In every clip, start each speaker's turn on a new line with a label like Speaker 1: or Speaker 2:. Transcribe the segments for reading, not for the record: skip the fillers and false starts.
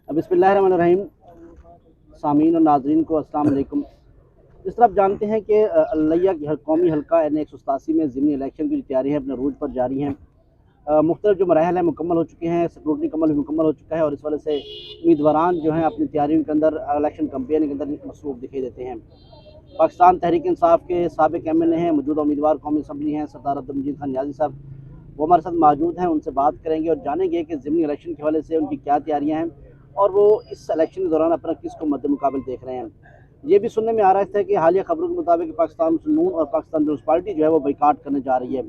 Speaker 1: बिस्मिल्लाहिर्रहमानिर्रहीम। सामीन और नाजरीन को अस्सलाम वालेकुम। जिस तरह आप जानते हैं कि लिया की कौमी हल्का एन 187 में ज़िमनी इलेक्शन की तैयारी है अपने रूज पर जारी हैं। मुख्तलिफ जो मराहल हैं मुकम्मल हो चुके हैं, स्क्रूटनी कमल भी मुकम्मल हो चुका है और इस वजह से उम्मीदवारान जो हैं अपनी तैयारियों के अंदर इलेक्शन कैंपेन के अंदर मसरूफ़ दिखाई देते हैं। पाकिस्तान तहरीक इंसाफ के साबिक MNA हैं, मौजूदा उम्मीदवार कौमी असम्बली हैं सरदार अब्दुल मजीद खान नियाज़ी साहब, वो हमारे साथ मौजूद हैं। उनसे बात करेंगे और जानेंगे कि ज़िमनी इलेक्शन के हवाले से उनकी क्या तैयारियाँ हैं और वो इस इलेक्शन के दौरान अपना किसको मद्देमुकाबिल देख रहे हैं। ये भी सुनने में आ रहा था कि हालिया खबरों के मुताबिक पाकिस्तान मुस्लिम नून और पाकिस्तान पीपल्स पार्टी जो है वो बाइकाट करने जा रही है।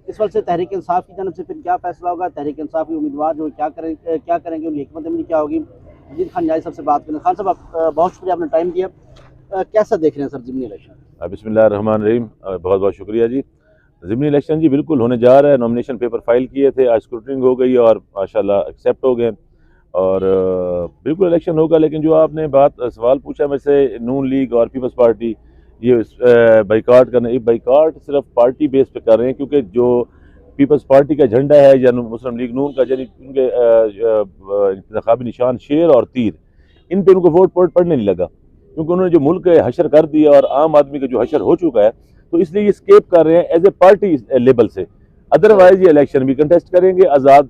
Speaker 1: इस वजह से तहरीक इंसाफ की जानब से फिर क्या फैसला होगा, तहरीक इंसाफ के उम्मीदवार जो क्या करेंगे, उनकी हिकमत अमली क्या होगी। मजीद खान नियाज़ी साहब से बात करें। खान साहब, आप बहुत शुक्रिया, आपने टाइम दिया। कैसा देख रहे हैं सर ज़िमनी इलेक्शन?
Speaker 2: बिस्मिल्लाहिर्रहमानिर्रहीम। बहुत बहुत शुक्रिया जी। ज़िमनी इलेक्शन जी बिल्कुल होने जा रहा है। नॉमिनेशन पेपर फाइल किए थे, आज स्क्रूटनिंग हो गई और माशाल्लाह एक्सेप्ट हो गए और बिल्कुल इलेक्शन होगा। लेकिन जो आपने सवाल पूछा मेरे से, नून लीग और पीपल्स पार्टी ये बाइकाट करना, ये बाइकाट सिर्फ पार्टी बेस पे कर रहे हैं क्योंकि जो पीपल्स पार्टी का झंडा है या मुस्लिम लीग नून का, यानी उनके इंतखाबी निशान शेर और तीर, इन पे उनको वोट पड़ने नहीं लगा क्योंकि उन्होंने जो मुल्क हशर कर दिया और आम आदमी का जो हशर हो चुका है, तो इसलिए ये स्केप कर रहे हैं एज ए पार्टी लेवल से। अदरवाइज ये इलेक्शन भी कंटेस्ट करेंगे आज़ाद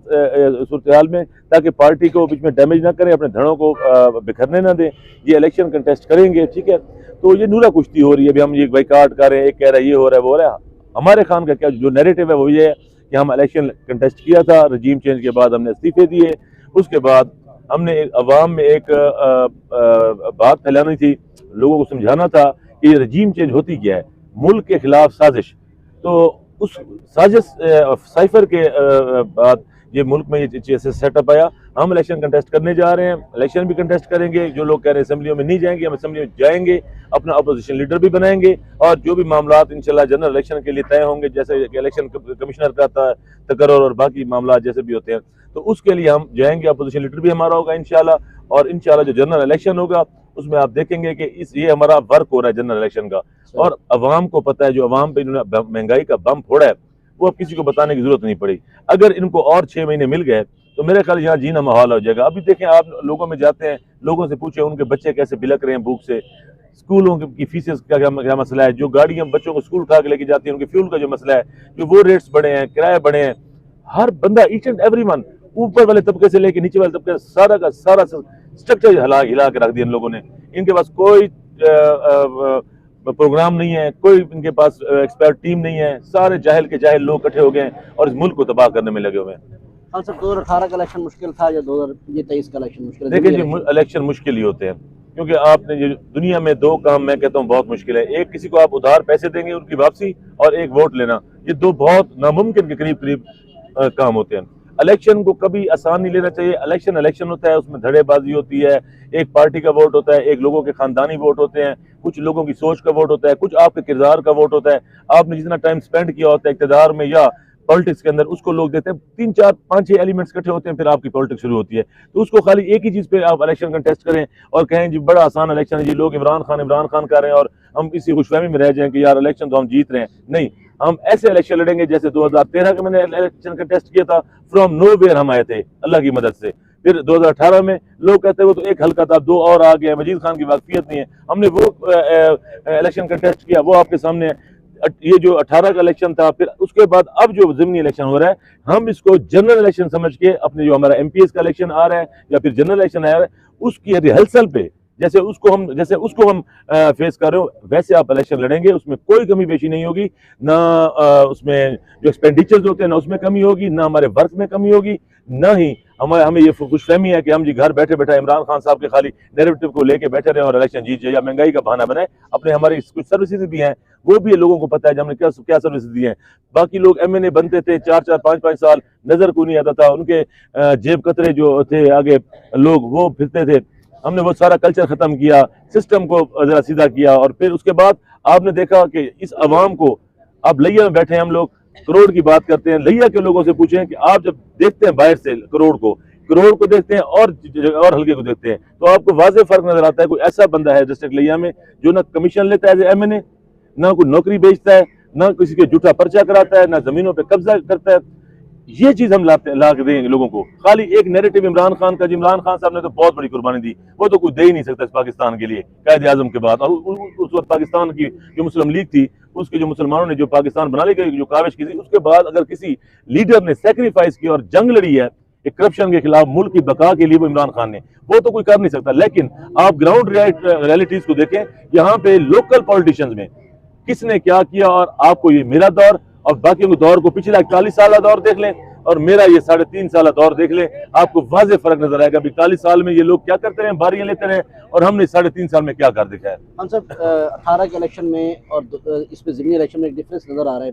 Speaker 2: सूरत हाल में, ताकि पार्टी को बीच में डैमेज ना करें, अपने धड़ों को बिखरने ना दें। ये इलेक्शन कंटेस्ट करेंगे, ठीक है। तो ये नूरा कुश्ती हो रही है, अभी हम ये बाइकाट कर रहे हैं, एक कह रहा है ये हो रहा है वो हो रहा है। हमारे खान का क्या जो नैरेटिव है वो ये है कि हम इलेक्शन कंटेस्ट किया था, रजीम चेंज के बाद हमने इस्तीफे दिए, उसके बाद हमने अवाम में एक बात फैलानी थी, लोगों को समझाना था कि ये रजीम चेंज होती क्या है, मुल्क के खिलाफ साजिश। तो उस साजिश साइफर के बाद ये मुल्क में ये सेटअप आया। हम इलेक्शन कंटेस्ट करने जा रहे हैं, इलेक्शन भी कंटेस्ट करेंगे। जो लोग कह रहे हैं असेंबलियों में नहीं जाएंगे, हम असेंबली में जाएंगे, अपना अपोजिशन लीडर भी बनाएंगे और जो भी मामला इंशाल्लाह जनरल इलेक्शन के लिए तय होंगे, जैसे इलेक्शन कमिश्नर का तकर्रुर और बाकी मामला जैसे भी होते हैं, तो उसके लिए हम जाएंगे। अपोजिशन लीडर भी हमारा होगा इंशाल्लाह। और इंशाल्लाह जो जनरल इलेक्शन होगा उसमें आप देखेंगे कि ये हमारा वर्क हो रहा है जनरल इलेक्शन का, और अवाम को पता है। जो अवाम पे इन्होंने महंगाई का बम फोड़ा है वो अब किसी को बताने की जरूरत नहीं पड़ी। अगर इनको और 6 महीने मिल गए तो मेरे ख्याल यहाँ जीना माहौल हो जाएगा। अभी देखें, आप लोगों में जाते हैं, लोगों से पूछे उनके बच्चे कैसे बिलक रहे हैं भूख से, स्कूलों की फीसेस का क्या मसला है, जो गाड़ियां बच्चों को स्कूल उठा के लेके जाती हैं उनके फ्यूल का जो मसला है, जो वो रेट्स बढ़े हैं, किराए बढ़े हैं। हर बंदा, ईच एंड एवरी वन, ऊपर वाले तबके से लेके नीचे वाले तबके, सारा का सारा स्ट्रक्चर हिला के रख दिया इन लोगों ने। इनके पास कोई प्रोग्राम नहीं है, कोई इनके पास एक्सपर्ट टीम नहीं है, सारे जाहिल के जाहिल लोग इकट्ठे हो गए और इस मुल्क को तबाह करने में लगे हुए हैं।
Speaker 1: हाँ सर, 2018 का इलेक्शन मुश्किल था या 2023 का इलेक्शन मुश्किल है?
Speaker 2: देखिए जी, इलेक्शन मुश्किल ही होते हैं क्योंकि आपने ये दुनिया में दो काम मैं कहता हूँ बहुत मुश्किल है। एक, किसी को आप उधार पैसे देंगे उनकी वापसी, और एक वोट लेना। ये दो बहुत नामुमकिन के करीब करीब काम होते हैं। इलेक्शन को कभी आसान नहीं लेना चाहिए। इलेक्शन होता है, उसमें धड़ेबाजी होती है, एक पार्टी का वोट होता है, एक लोगों के खानदानी वोट होते हैं, कुछ लोगों की सोच का वोट होता है, कुछ आपके किरदार का वोट होता है। आपने जितना टाइम स्पेंड किया होता है इक़्तिदार में या पॉलिटिक्स के अंदर, उसको लोग देते हैं। 3 4 5 6 एलिमेंट्स इकट्ठे होते हैं, फिर आपकी पॉलिटिक्स शुरू होती है। तो उसको खाली एक ही चीज पे आप इलेक्शन कंटेस्ट करें और कहें जी बड़ा आसान इलेक्शन है जी, लोग इमरान खान कर रहे हैं और हम इसी खुशफहमी में रह जाएं कि यार इलेक्शन तो हम जीत रहे हैं। नहीं, हम ऐसे इलेक्शन लड़ेंगे जैसे 2013 का मैंने इलेक्शन कंटेस्ट किया था, फ्रॉम नोवेयर हम आए थे अल्लाह की मदद से। फिर 2018 में लोग कहते हैं वो तो एक हल्का था, 2 और आ गया, मजीद खान की वाकफियत नहीं है। हमने वो इलेक्शन कंटेस्ट किया, वो आपके सामने है। ये जो 18 का इलेक्शन था, फिर उसके बाद अब जो ज़िमनी इलेक्शन हो रहा है, हम इसको जनरल इलेक्शन समझ के अपने जो हमारा MPS का इलेक्शन आ रहा है या फिर जनरल इलेक्शन आ रहा है, उसकी रिहर्सल पे जैसे उसको हम फेस कर रहे हो वैसे आप इलेक्शन लड़ेंगे। उसमें कोई कमी पेशी नहीं होगी, ना उसमें जो एक्सपेंडिचर्स होते हैं ना उसमें कमी होगी, ना हमारे वर्क में कमी होगी, ना ही हमें ये खुशफहमी है कि हम जी घर बैठे बैठे इमरान खान साहब के खाली नैरेटिव को लेके बैठे रहे और इलेक्शन जीत जाए या महंगाई का बहाना बनाए। अपने हमारी कुछ सर्विसेज भी हैं, वो भी लोगों को पता है हमने क्या सर्विस दी है। बाकी लोग MNA बनते थे 4 5 साल, नजर को नहीं आता था, उनके जेब कतरे जो थे आगे लोग वो फिरते थे। हमने वो सारा कल्चर खत्म किया, सिस्टम को जरा सीधा किया, और फिर उसके बाद आपने देखा कि इस अवाम को, अब लिया में बैठे हैं हम लोग, करोड़ की बात करते हैं, लिया के लोगों से पूछें कि आप जब देखते हैं बाहर से करोड़ को देखते हैं और हल्के को देखते हैं, तो आपको वाज़ेह फर्क नजर आता है। कोई ऐसा बंदा है डिस्ट्रिक्ट लिया में जो ना कमीशन लेता है एज MNA, ना कोई नौकरी बेचता है, ना किसी के झूठा पर्चा कराता है, ना जमीनों पे कब्जा करता है। ये चीज हम ला के देंगे लोगों को। खाली एक नैरेटिव इमरान खान का, इमरान खान साहब ने तो बहुत बड़ी कुर्बानी दी, वो तो कुछ दे ही नहीं सकता इस पाकिस्तान के लिए कायदे आजम के बाद। और उस वक्त पाकिस्तान की जो मुस्लिम लीग थी, उसके जो मुसलमानों ने जो पाकिस्तान बनाने की जो काविश की थी, उसके बाद अगर किसी लीडर ने सेक्रीफाइस की और जंग लड़ी है करप्शन के खिलाफ मुल्क की बका के लिए, वो इमरान खान ने, वो तो कोई कर नहीं सकता। लेकिन आप ग्राउंड रियलिटीज को देखें, यहाँ पे लोकल पॉलिटिशियंस में किसने क्या किया, और आपको ये मेरा दौर और बाकी दौर को पिछला 41 साल दौर देख लें और मेरा ये 3.5 साल दौर देख लें, आपको वाज़े फर्क नजर आएगा। 41 साल में ये लोग क्या करते रहे, बारियां लेते रहे, और हमने 3.5 साल में क्या कर दिखाया।
Speaker 1: खान साहब, 18 के इलेक्शन में और इसमें ज़िमनी इलेक्शन में एक डिफरेंस नज़र आ रहा है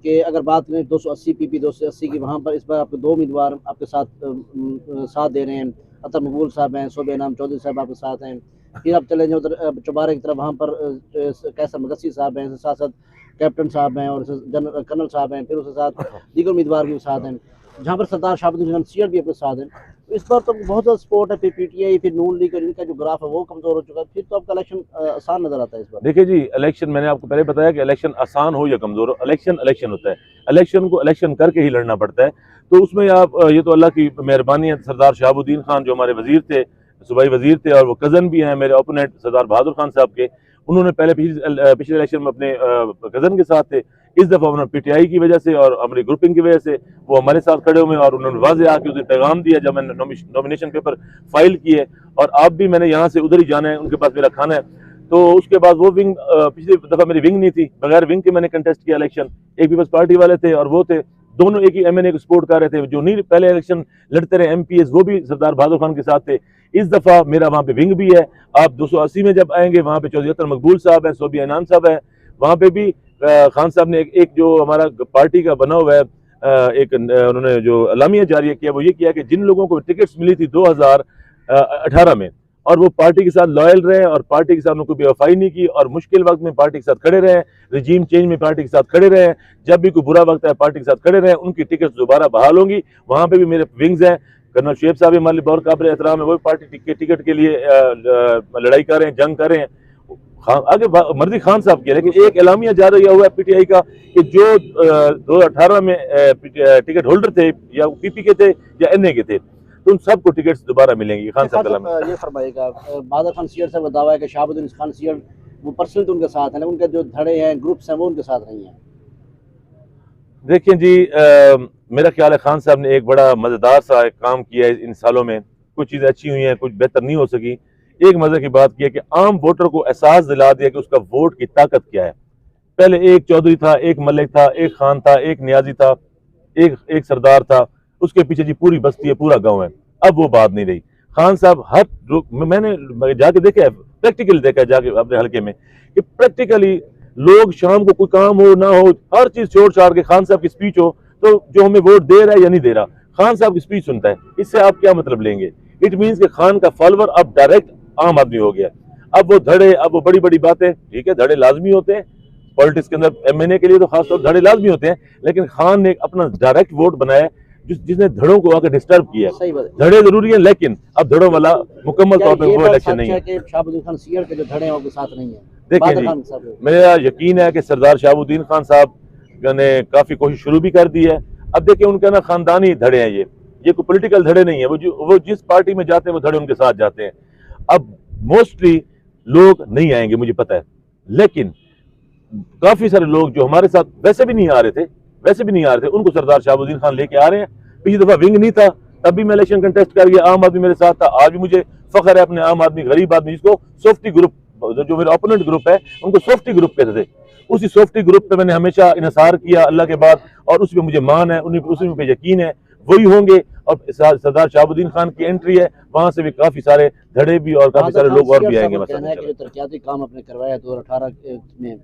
Speaker 1: कि अगर बात करें 280 PP 280 की, वहाँ पर इस बार आपके 2 उम्मीदवार आपके साथ दे रहे हैं। अतर मकबूल साहब हैं, शोबे इनाम चौधरी साहब आपके साथ हैं। फिर आप चले जाए उधर चौबारे की तरफ, वहाँ पर कैसर मुदस्सी साहब हैं, साथ साथ कैप्टन साहब हैं और जनरल कर्नल साहब हैं, फिर उसके साथ दीगर उम्मीदवार भी साथ हैं, जहाँ पर सरदार शहाबुद्दीन खान सीयर भी अपने साथ हैं। तो इस बार तो बहुत ज़्यादा सपोर्ट है, फिर PTI, फिर नून लीग, इनका जो ग्राफ है वो कमज़ोर हो चुका है, फिर तो आपका इलेक्शन आसान नज़र आता है इस बार।
Speaker 2: देखिए जी, इलेक्शन मैंने आपको पहले बताया कि इलेक्शन आसान हो या कमज़ोर हो, इलेक्शन होता है। इलेक्शन को इलेक्शन करके ही लड़ना पड़ता है। तो उसमें आप ये तो अल्लाह की मेहरबानी है, सरदार शहाबुद्दीन खान जो हमारे वजीर थे, सूबाई वजीर थे, और वो कज़न भी हैं मेरे ओपोनेंट सरदार बहादुर खान साहब के, उन्होंने पहले पिछले इलेक्शन में अपने कज़न के साथ थे। इस दफ़ा उन्होंने PTI की वजह से और हमारी ग्रुपिंग की वजह से वो हमारे साथ खड़े हुए, और उन्होंने वाज़े आके उसे पैगाम दिया जब मैंने नॉमिनेशन पेपर फाइल किए, और आप भी मैंने यहाँ से उधर ही जाना है, उनके पास मेरा खाना है। तो उसके बाद वो विंग, पिछली दफ़ा मेरी विंग नहीं थी, बगैर विंग के मैंने कंटेस्ट किया इलेक्शन। एक पीपल्स पार्टी वाले थे और वो थे, दोनों एक ही MNA को सपोर्ट कर रहे थे। जो नहीं पहले इलेक्शन लड़ते रहे MPs, वो भी सरदार बहादुर खान के साथ थे। इस दफ़ा मेरा वहाँ पे विंग भी है। आप 280 में जब आएंगे, वहाँ पे चौधरी अतर मकबूल साहब हैं, शोबिया इनाम साहब हैं, वहाँ पे भी खान साहब ने एक जो हमारा पार्टी का बना हुआ है, एक उन्होंने जो अलामिया जारी किया, वो ये किया कि जिन लोगों को टिकट्स मिली थी 2018 में, और वो पार्टी के साथ लॉयल रहे और पार्टी के साथ उनको बेवफाई नहीं की, और मुश्किल वक्त में पार्टी के साथ खड़े रहे, रिजीम चेंज में पार्टी के साथ खड़े रहे, जब भी कोई बुरा वक्त है पार्टी के साथ खड़े रहे, उनकी टिकट दोबारा बहाल होंगी। वहाँ पे भी मेरे विंग्स हैं। कर्नल शुएब साहब हमारे लिए बहुत काबिल एहतराम है, वो पार्टी के टिकट के लिए लड़ाई कर रहे हैं, जंग कर रहे हैं। आगे मर्जी खान साहब की, लेकिन एक एलामिया जारी हुआ है PTI का कि जो 2018 में टिकट होल्डर थे, या PP के थे या NA के थे, तो उन सबको टिकट्स दोबारा मिलेंगी। खान साहब
Speaker 1: ये फरमाइएगा, बहादुर खान सीयर साहब का दावा है कि शहाबुद्दीन खान सीयर वो पर्सनल तो उनके साथ हैं, उनके जो धड़े हैं, ग्रुप्स हैं, वो उनके साथ नहीं हैं।
Speaker 2: देखिए जी, मेरा ख्याल है खान साहब ने एक बड़ा मज़ेदार सा काम किया है इन सालों में। कुछ चीज़ें अच्छी हुई हैं, कुछ बेहतर नहीं हो सकी। एक मज़े की बात की है कि आम वोटर को एहसास दिला दिया कि उसका वोट की ताकत क्या है। पहले एक चौधरी था, एक मलिक था, एक खान था, एक नियाजी था, एक सरदार था, उसके पीछे जी पूरी बस्ती है, पूरा गांव है। अब वो बात नहीं रही। खान साहब मैंने जाके देखा है, प्रैक्टिकली देखा है जाके अपने हल्के में, कि प्रैक्टिकली लोग शाम को कोई काम हो ना हो, हर चीज छोड़ छाड़ के खान साहब की स्पीच हो, तो जो हमें वोट दे रहा है या नहीं दे रहा, खान साहब की स्पीच सुनता है। इससे आप क्या मतलब लेंगे? इट मीन्स कि खान का फॉलोवर अब डायरेक्ट आम आदमी हो गया। अब वो धड़े, अब वो बड़ी बड़ी बातें, ठीक है, धड़े लाजमी होते हैं पॉलिटिक्स के अंदर, MNA के लिए तो खासतौर धड़े लाजमी होते हैं, लेकिन खान ने अपना डायरेक्ट वोट बनाया जिसने धड़ों को आकर डिस्टर्ब किया। धड़े जरूरी है, लेकिन अब धड़ों वाला मुकम्मल तौर पर वो इलेक्शन नहीं है।
Speaker 1: शहाबुद्दीन खान सीयर के जो धड़े हैं वो साथ नहीं है।
Speaker 2: देखिए जी, मेरा यकीन है कि सरदार शहाबुद्दीन खान साहब ने काफी कोशिश शुरू भी कर दी है। अब देखिए, उनका ना खानदानी धड़े हैं, ये कोई पॉलिटिकल धड़े नहीं है। वो जिस पार्टी में जाते हैं वो धड़े उनके साथ जाते हैं। अब मोस्टली लोग नहीं आएंगे, मुझे पता है, लेकिन काफी सारे लोग जो हमारे साथ वैसे भी नहीं आ रहे थे, उनको सरदार शहाबुद्दीन खान लेके आ रहे हैं। पिछली दफा विंग नहीं था, तब भी मैं इलेक्शन कंटेस्ट कर गया, आम आदमी मेरे साथ था। आज भी मुझे फख्र है अपने आम आदमी, गरीब आदमी, जिसको सोफ्टी ग्रुप, जो मेरा ओपोनेंट ग्रुप है उनको सोफ्टी ग्रुप कहते थे, उसी सोफ्टी ग्रुप पे मैंने हमेशा इन्हिसार किया अल्लाह के बाद, और उस पर मुझे मान है, उसी पे यकीन है, वही होंगे। और सरदार शहाबुद्दीन खान की एंट्री है, वहां से भी काफी सारे धड़े भी और काफी सारे लोग और भी आएंगे।
Speaker 1: तरक्याती काम आपने करवाया 2018 में,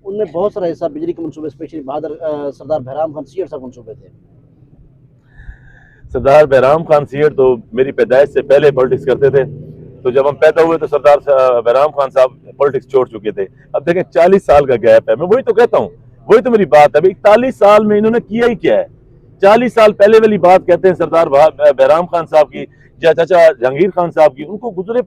Speaker 1: उनमें बहुत सारा हिस्सा बिजली के मनसूबे, स्पेशली सरदार बहराम खान सीयर साहब मनसूबे थे।
Speaker 2: सरदार बहराम खान सीयर तो मेरी पैदाइश से पहले पॉलिटिक्स करते थे, तो जब हम पैदा हुए तो सरदार बहराम खान साहब पॉलिटिक्स छोड़ चुके थे। अब देखें 40 साल का गैप है। मैं वही तो कहता हूँ, वही तो मेरी बात है, 41 साल में इन्होंने किया ही क्या है। 40 साल पहले वाली बात कहते हैं सरदार बहराम खान साहब की, या चाचा जहांगीर खान साहब की, उनको गुजरे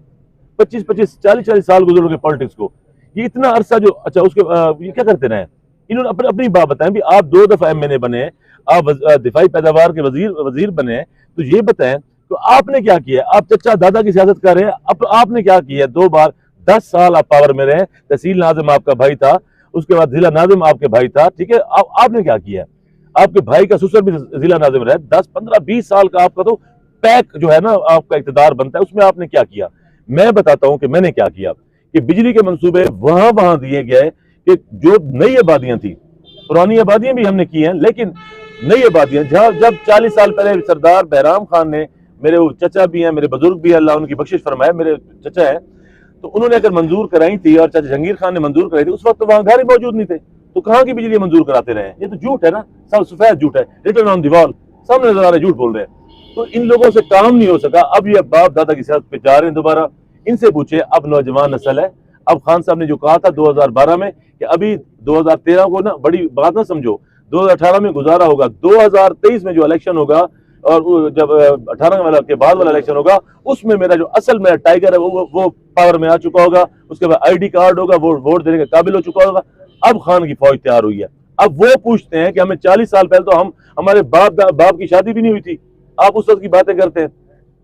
Speaker 2: 25-25 40-40 साल गुजरे पॉलिटिक्स को। ये इतना अरसा जो, अच्छा उसके ये क्या करते रहे, इन्होंने अपनी बात बताएं भी। आप 2 दफा MNA बने, आप दिफाई पैदावार के वजीर बने हैं, तो ये बताएं तो आपने क्या किया। आप चचा दादा की सियासत कर रहे हैं, अब आपने क्या किया। 2 बार 10 साल आप पावर में रहे, तहसील नाजिम आपका भाई था, उसके बाद जिला नाजिम आपके भाई था, ठीक है। आपने क्या किया। आपके भाई का ससुर भी जिला नाजिम रहे, 10-15-20 साल का आपका तो पैक जो है ना आपका इक़्तिदार बनता है, उसमें आपने क्या किया। मैं बताता हूं कि मैंने क्या किया कि बिजली के मंसूबे वहां दिए गए कि जो नई आबादियां थी, पुरानी आबादियां भी हमने की हैं, लेकिन नई आबादियां जब 40 साल पहले सरदार बहराम खान ने, मेरे वो चचा भी हैं, मेरे बुजुर्ग भी, अल्लाह उनकी बख्शिश फरमाए, मेरे चचा है, तो उन्होंने अगर मंजूर कराई थी और चाचा जहांगीर खान ने मंजूर कराई थी, उस वक्त तो वहां घर ही मौजूद नहीं थे, तो कहां की बिजली मंजूर कराते रहे। ये तो झूठ है ना, सब सफेद झूठ है, रिटर्न ऑन दी वॉल, सामने नजर आ रहे, झूठ बोल रहे हैं। तो इन लोगों से काम नहीं हो सका। अब ये बाप दादा की सियासत पे जा रहे हैं दोबारा। इनसे पूछे, अब नौजवान नस्ल है। अब खान साहब ने जो कहा था 2012 में कि अभी 2013 को ना बड़ी बात ना समझो, 2018 में गुजारा होगा, 2023 में जो इलेक्शन होगा और जब 18 वाला के बाद वाला इलेक्शन होगा, उसमें मेरा जो असल मेरा टाइगर है वो पावर में आ चुका होगा, उसके बाद आईडी कार्ड होगा, वो वोट देने के काबिल हो चुका होगा। अब खान की फौज तैयार हुई है। अब वो पूछते हैं कि हमें 40 साल पहले तो हमारे बाप की शादी भी नहीं हुई थी, आप उस वक्त की बातें करते हैं।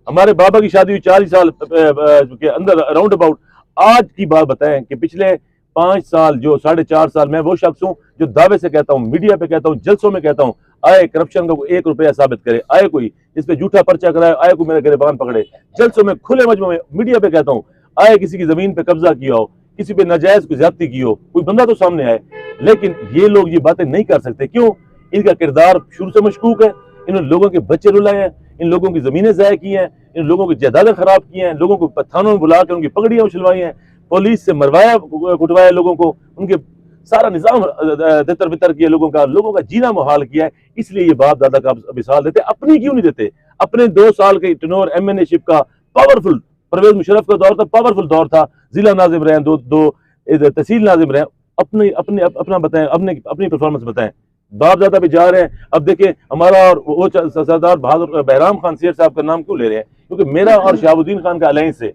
Speaker 2: हमारे बाबा की शादी हुई 40 साल के अंदर राउंड अबाउट। आज की बात बताएं कि पिछले 5 साल जो 4.5 साल, मैं वो शख्स हूं जो दावे से कहता हूं, मीडिया पे कहता हूं, जलसों में कहता हूं, आए करप्शन का 1 रुपया साबित करे, आए कोई इस पे झूठा पर्चा कराए, आए कोई मेरे गिरबान पकड़े, जलसों में खुले मजमू में मीडिया पे कहता हूं, आए किसी की जमीन पे कब्जा किया हो, किसी पे नाजायज कोई ज्यादती की हो, कोई बंदा तो सामने आए। लेकिन ये लोग ये बातें नहीं कर सकते, क्यों। इनका किरदार शुरू से मशकूक है, इन्होंने लोगों के बच्चे रुलाए हैं, इन लोगों की जमीनें ज़ाय की हैं, इन लोगों की जायदादें खराब की हैं, लोगों को थानों में बुला कर उनकी पगड़ियां उछलवाई हैं, पुलिस से मरवाया कुटवाया लोगों को, उनके सारा निजाम तितर बितर किया, लोगों का जीना मुहाल किया है। इसलिए ये बाप दादा का मिसाल देते, अपनी क्यों नहीं देते। अपने 2 साल के टेन्योर एमएनए शिप का पावरफुल, परवेज मुशर्रफ का दौर था, पावरफुल दौर था, जिला नाजिम रहे, दो तहसील नाजिम रहे, अपना बताएं, अपनी परफॉर्मेंस बताएं। बाप दादा भी जा रहे हैं। अब देखिए हमारा और वो सरदार बहादुर बहराम खान शेर साहब का नाम क्यों ले रहे हैं, क्योंकि मेरा और शहाबुद्दीन खान का अलायंस है,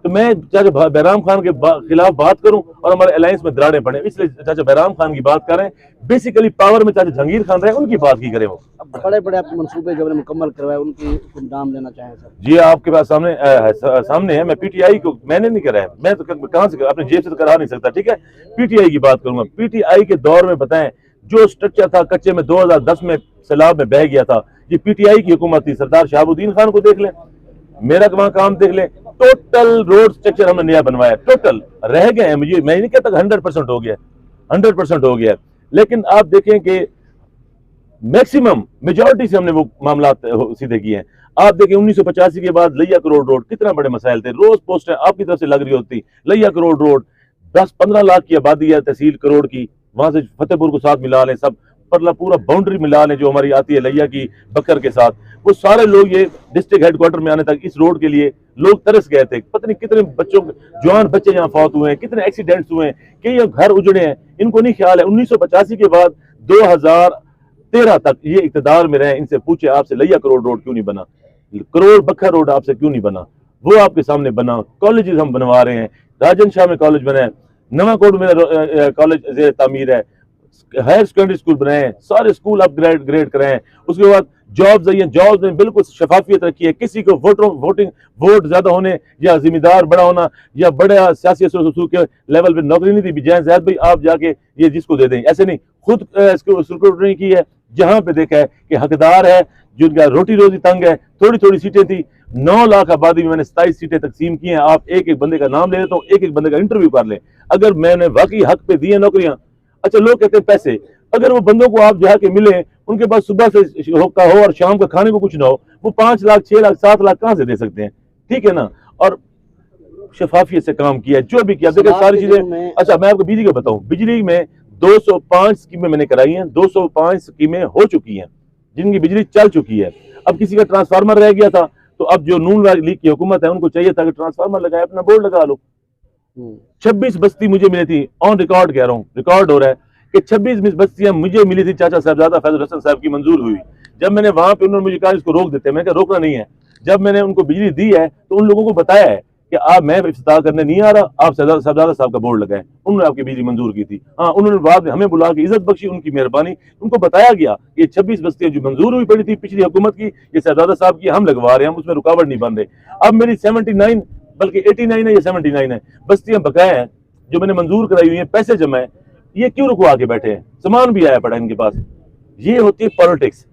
Speaker 2: तो मैं चाचा बहराम खान के खिलाफ बात करूं और हमारे अलायंस में दरारें पड़े, इसलिए चाचा बहराम खान की बात करें। बेसिकली पावर में चाचा जहांगीर खान रहे, उनकी बात की करें। वो
Speaker 1: बड़े बड़े आप मंसूबे जो मुकम्मल करवाए, उनकी नाम लेना चाहें सर।
Speaker 2: जी आपके पास सामने है। मैं पीटीआई को मैंने नहीं करा है, मैं तो कहां से अपने जेब से तो करा नहीं सकता, ठीक है। पीटीआई की बात करूंगा। पीटीआई के दौर में बताएं जो स्ट्रक्चर था कच्चे में 2010 में सैलाब में बह गया था, ये पीटीआई की हुकूमत थी। सरदार शहाबुद्दीन खान को देख लें, मेरा वहां काम देख लें, टोटल रोड स्ट्रक्चर हमने नया बनवाया, टोटल रह गए हैं। मैं नहीं कहता 100% हो गया, 100% हो गया, लेकिन आप देखें कि मैक्सिमम मेजॉरिटी से हमने वो मामला सीधे किए हैं। आप देखें 1985 के बाद लिया करोड़ रोड, कितना बड़े मसाइल थे, रोज पोस्टर आपकी तरफ से लग रही होती, लिया करोड़ रोड 10-15 लाख की आबादी है तहसील करोड़ की, वहां से फतेहपुर को साथ मिला लें, सब पर पूरा बाउंड्री मिला लें जो हमारी आती है लिया की बकर के साथ, वो सारे लोग ये डिस्ट्रिक्ट हेडक्वार्टर में आने तक इस रोड के लिए लोग तरस गए थे। पता नहीं कितने बच्चों, जवान बच्चे यहाँ फौत हुए हैं, कितने एक्सीडेंट्स हुए हैं, कई घर उजड़े हैं, इनको नहीं ख्याल है। 1985 के बाद 2013 तक ये इक्तदार में रहे, इनसे पूछे आपसे लिया करोड़ रोड क्यों नहीं बना, करोड़ बखर रोड आपसे क्यों नहीं बना, वो आपके सामने बना। कॉलेजेस हम बनवा रहे हैं, राजन शाह में कॉलेज बना है, नवाकोट में कॉलेज जेर तामीर है, हायर सेकेंडरी स्कूल बनाए हैं, सारे स्कूल अपग्रेड कराए हैं। उसके बाद जॉब्स आई हैं, जॉब्स में बिल्कुल शफाफियत रखी है, किसी को वोट ज्यादा होने या जिम्मेदार बड़ा होना या बड़े सियासी असूल के लेवल पे नौकरी नहीं दी जैद भाई आप जाके ये जिसको दे दें, ऐसे नहीं। खुद स्क्रूटनी की है, जहां पे देखा है कि हकदार है जिनका रोटी रोजी तंग है, थोड़ी थोड़ी सीटें थी, 9 लाख आबादी में मैंने 27 सीटें तकसीम की हैं। आप एक एक बंदे का नाम ले लेता हूँ, एक एक बंदे का इंटरव्यू कर लें, अगर मैंने वाकई हक पे दी है नौकरियां। अच्छा लोग कहते हैं पैसे, अगर वो बंदों को आप जाके मिले, उनके पास सुबह से हो और शाम का खाने को कुछ ना हो, वो 5 लाख 6 लाख 7 लाख कहां से दे सकते हैं, ठीक है ना। और शफाफियत से काम किया, जो भी किया, देखिए सारी चीजें। अच्छा मैं आपको बिजली का बताऊं, बिजली में 205 स्कीमें मैंने कराई हैं, 205 स्कीमें हो चुकी हैं जिनकी बिजली चल चुकी है। अब किसी का ट्रांसफार्मर रह गया था, तो अब जो नून लीग की हुकूमत है उनको चाहिए था कि ट्रांसफार्मर लगाए, अपना बोर्ड लगा लो। 26 बस्ती मुझे मिली थी, ऑन रिकॉर्ड कह रहा हूँ, रिकॉर्ड हो रहा है कि 26 बस्तियां मुझे मिली थी, चाचा साहबजादा फैजुल हसन साहब की मंजूर हुई। जब मैंने वहां पे, उन्होंने मुझे कहा इसको रोक देते, मैंने कहा रोकना नहीं है। जब मैंने उनको बिजली दी है तो उन लोगों को बताया है कि आप मैं इफ्तिताह करने नहीं आ रहा, आप सरदार साहब का बोर्ड लगाएं। उन्होंने आपकी बिजली मंजूर की थी। हाँ, उन्होंने बाद में हमें बुला के इज्जत बख्शी, उनकी मेहरबानी। उनको बताया गया ये 26 बस्तियां जो मंजूर हुई पड़ी थी पिछली हुकूमत की, ये सरदार साहब की हम लगवा रहे हैं, हम उसमें रुकावट नहीं बन रहे। अब मेरी 79 बल्कि 89 है या 79 है बस्तियां बकाया हैं जो मैंने मंजूर कराई हुई है, पैसे जमा है, ये क्यों रुकवा के बैठे हैं? सामान भी आया पड़ा है इनके पास। ये होती है पॉलिटिक्स,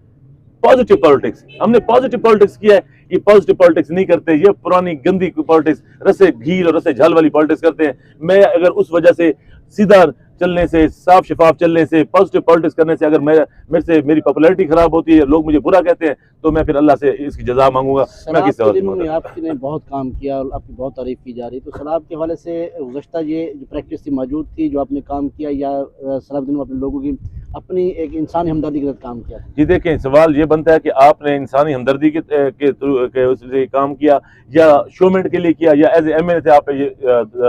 Speaker 2: पॉजिटिव पॉलिटिक्स। हमने पॉजिटिव पॉलिटिक्स किया है, ये पॉजिटिव पॉलिटिक्स नहीं करते, ये पुरानी गंदी पॉलिटिक्स, रसे घील और रसे झाल वाली पॉलिटिक्स करते हैं। मैं अगर उस वजह से सीधा चलने से, साफ शफाफ चलने से, पॉजिटिव पॉलिटिक्स करने से अगर मेरे से मेरी पॉपुलैरिटी खराब होती है, लोग मुझे बुरा कहते हैं, तो मैं फिर अल्लाह से इसकी जजा मांगूंगा। मैं किसी और
Speaker 1: में आपने बहुत काम किया और आपकी बहुत तारीफ की जा रही है, तो सलाब के हवाले से गुज़श्ता ये जो प्रैक्टिस थी मौजूद थी, जो आपने काम किया, या सलाब दिन अपने लोगों की अपनी एक इंसानी हमदर्दी के साथ काम किया?
Speaker 2: जी देखें, सवाल ये बनता है कि आपने इंसानी हमदर्दी के उससे काम किया या शोमेंट के लिए किया या एज ए MLA थे, आप पे ये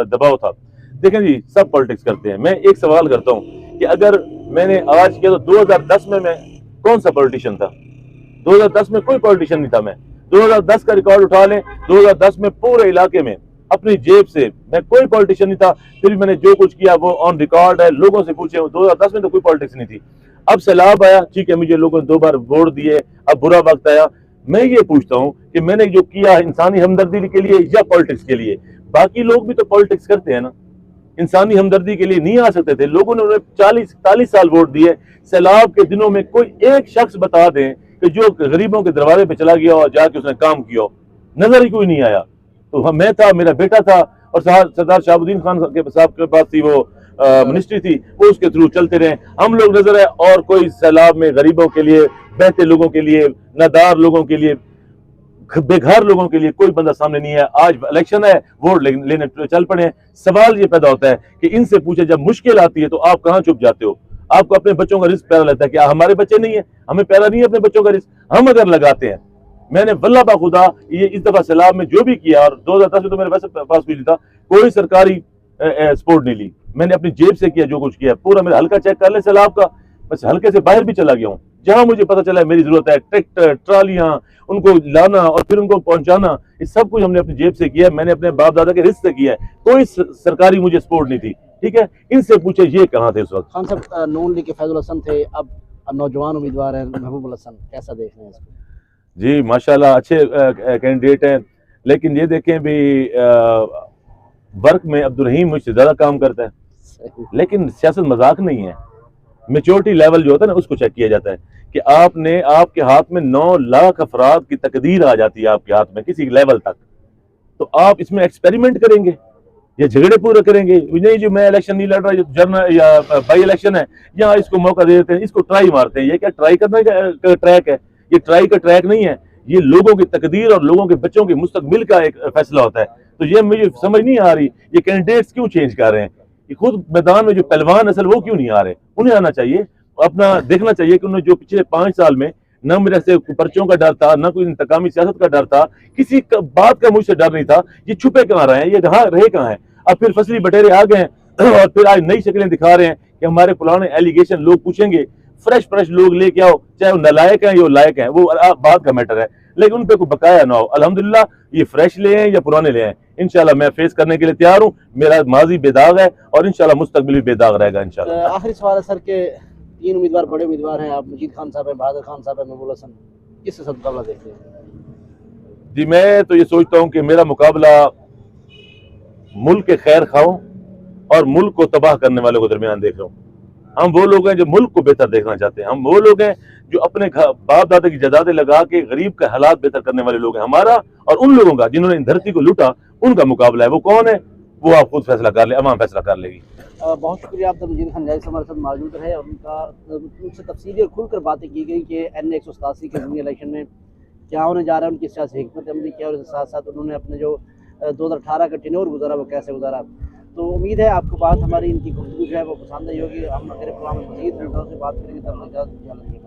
Speaker 2: दबाव था। देखें जी, सब पॉलिटिक्स करते हैं। मैं एक सवाल करता हूँ कि अगर मैंने आज किया तो 2010 में मैं कौन सा पॉलिटिशियन था? 2010 में कोई पॉलिटिशियन नहीं था। मैं 2010 का रिकॉर्ड उठा लें, 2010 में पूरे इलाके में अपनी जेब से मैं कोई पॉलिटिशियन नहीं था, फिर मैंने जो कुछ किया वो ऑन रिकॉर्ड है, लोगों से पूछे। 2010 में तो कोई पॉलिटिक्स नहीं थी। अब सैलाब आया, ठीक है, मुझे लोगों ने 2 बार वोट दिए, अब बुरा वक्त आया। मैं ये पूछता हूँ कि मैंने जो किया इंसानी हमदर्दी के लिए या पॉलिटिक्स के लिए? बाकी लोग भी तो पॉलिटिक्स करते हैं ना, इंसानी हमदर्दी के लिए नहीं आ सकते थे? लोगों ने उन्हें 40-40 साल वोट दिए। सैलाब के दिनों में कोई एक शख्स बता दें कि जो गरीबों के दरवाजे पे चला गया और जाके उसने काम किया? नजर ही कोई नहीं आया। तो मैं था, मेरा बेटा था, और सरदार शहाबुद्दीन खान साहब के पास थी वो मिनिस्ट्री थी, वो उसके थ्रू चलते रहे। हम लोग नजर आए, और कोई सैलाब में गरीबों के लिए, बहते लोगों के लिए, नादार लोगों के लिए, बेघर लोगों के लिए कोई बंदा सामने नहीं है। आज इलेक्शन है, वोट लेने चल पड़े हैं। सवाल ये पैदा होता है कि इनसे पूछे, जब मुश्किल आती है तो आप कहाँ चुप जाते हो? आपको अपने बच्चों का रिस्क प्यारा लगता है। क्या हमारे बच्चे नहीं है? हमें प्यारा नहीं है अपने बच्चों का रिस्क? हम अगर लगाते हैं, मैंने वल्लाह बाखुदा ये इस दफा सैलाब में जो भी किया, और 2010 में तो मेरे वैसे पास भी नहीं था, कोई सरकारी सपोर्ट नहीं ली, मैंने अपनी जेब से किया जो कुछ किया। पूरा मेरा हल्का चेक कर ले सैलाब का, बस हल्के से बाहर भी चला गया हूँ। जहां मुझे पता चला है मेरी जरूरत है, ट्रैक्टर, ट्रालियां, उनको लाना और फिर उनको पहुंचाना, ये सब कुछ हमने अपनी जेब से किया है। मैंने अपने बाप दादा के रिस्क से किया है, कोई सरकारी मुझे सपोर्ट नहीं थी। ठीक है, इनसे पूछे ये कहाँ थे उस वक्त?
Speaker 1: खान साहब, नून लीग के फैजुल हसन थे, अब नौजवान उम्मीदवार हैं महबूब हसन, कैसा देख रहे हैं इसको?
Speaker 2: जी माशाल्लाह, अच्छे कैंडिडेट हैं, लेकिन ये देखें भी वर्क में अब्दुल रहीम मुझसे ज्यादा काम करता है। लेकिन सियासत मजाक नहीं है। मेच्योरिटी लेवल जो होता है ना, उसको चेक किया जाता है कि आपके हाथ में 9 लाख अफराद की तकदीर आ जाती है आपके हाथ में किसी लेवल तक, तो आप इसमें एक्सपेरिमेंट करेंगे या झगड़े पूरे करेंगे? नहीं जी, मैं इलेक्शन नहीं लड़ रहा, ये जनरल या बाई इलेक्शन है, या इसको मौका दे देते हैं, इसको ट्राई मारते हैं। ये क्या ट्राई करने का ट्रैक है? ये ट्राई का ट्रैक नहीं है, ये लोगों की तकदीर और लोगों के बच्चों के मुस्तकबिल का एक फैसला होता है। तो ये मुझे समझ नहीं आ रही, ये कैंडिडेट्स क्यों चेंज कर रहे हैं? ये खुद मैदान में जो पहलवान असल वो क्यों नहीं आ रहे? उन्हें आना चाहिए, अपना देखना चाहिए कि उन्हें जो पिछले 5 साल में न मेरे से पर्चों का डर था, न कोई इंतकामी सियासत का डर था, किसी बात का मुझसे डर नहीं था। ये छुपे कहाँ रहे हैं? ये रहे कहाँ हैं? अब फिर फसली बटेरे आ गए हैं और फिर आज नई शक्लें दिखा रहे हैं कि हमारे पुराने एलिगेशन लोग पूछेंगे, फ्रेश लोग लेके आओ, चाहे वो नालायक हैं या लायक हैं, वो बात का मैटर है, लेकिन उन पे कोई बकाया ना हो। अल्हम्दुलिल्लाह, ये फ्रेश ले आए या पुराने ले आए, इंशाल्लाह मैं फेस करने के लिए तैयार हूँ। मेरा माजी बेदाग है और इंशाल्लाह मुस्तकबिल भी बेदाग रहेगा इंशाल्लाह।
Speaker 1: आखिरी सवाल है सर के 3 उम्मीदवार बड़े उम्मीदवार हैं, आप मजीद खान साहब हैं, बहादुर खान साहब हैं, महबूब हसन, किससे सब मुकाबला देखते हैं?
Speaker 2: जी मैं तो ये सोचता हूँ कि मेरा मुकाबला मुल्क के खैर खाओ और मुल्क को तबाह करने वालों के दरमियान देख रहा हूँ। हम वो लोग हैं जो मुल्क को बेहतर देखना चाहते हैं, हम वो लोग हैं जो अपने बाप दादा की जायदादें लगा के गरीब का हालात बेहतर करने वाले लोग हैं। हमारा और उन लोगों का जिन्होंने इन धरती को लूटा, उनका मुकाबला है। वो कौन है? वो आप खुद फैसला कर ले, अवाम फैसला कर लेगी।
Speaker 1: बहुत शुक्रिया, आप मजीद खान जायज़ हमारे साथ मौजूद रहे और उनसे तफसीली और खुलकर बातें की गई कि NA-187 के ज़मीनी इलेक्शन में क्या होने जा रहा है, उनकी सियासी हिकमत अमली क्या, और इसके साथ साथ उन्होंने अपने जो 2018 का टेन्योर गुजारा वो कैसे गुजारा। तो उम्मीद है आपको बात हमारी इनकी गुफ्तगू जो है वो पसंद आई होगी। हम अगले प्रोग्राम में मज़ीद से बात करेंगे, तब तक इजाज़त दीजिए।